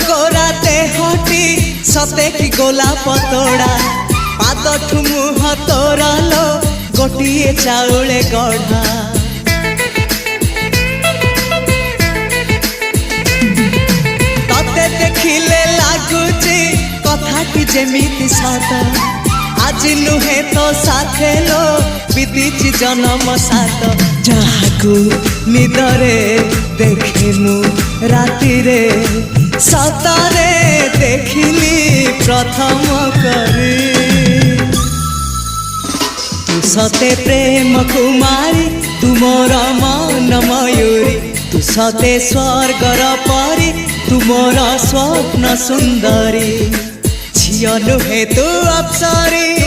गोरा देहटी सते कि गोलाप तोड़ा पाद मुह तोर लो गोटे चाउले गढ़ा तते देखिले लगुची कथाटी जेमिति सत आज नुहे तो साथे लो बीतीची जन्म सात जहाकू निदरे देखे मु राति रे सतरे देखिली प्रथम करी तू सते प्रेम कुमारी तू मोर मन मयूरी तू सते स्वर्गर परी तू मोर स्वप्न सुंदरी झियो नुहे तू अप्सरी।